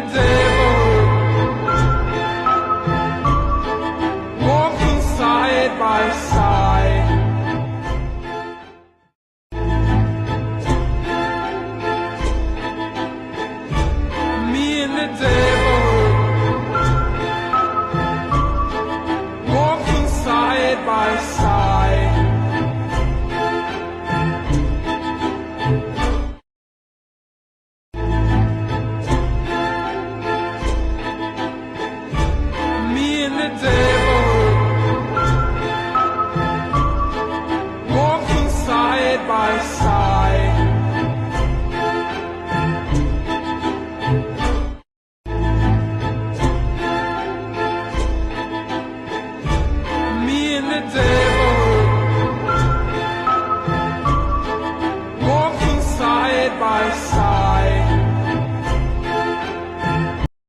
the devil walking side by side. Me and the devil walking side by side. Me and the devil walking side by side. Me and the devil walking side by side.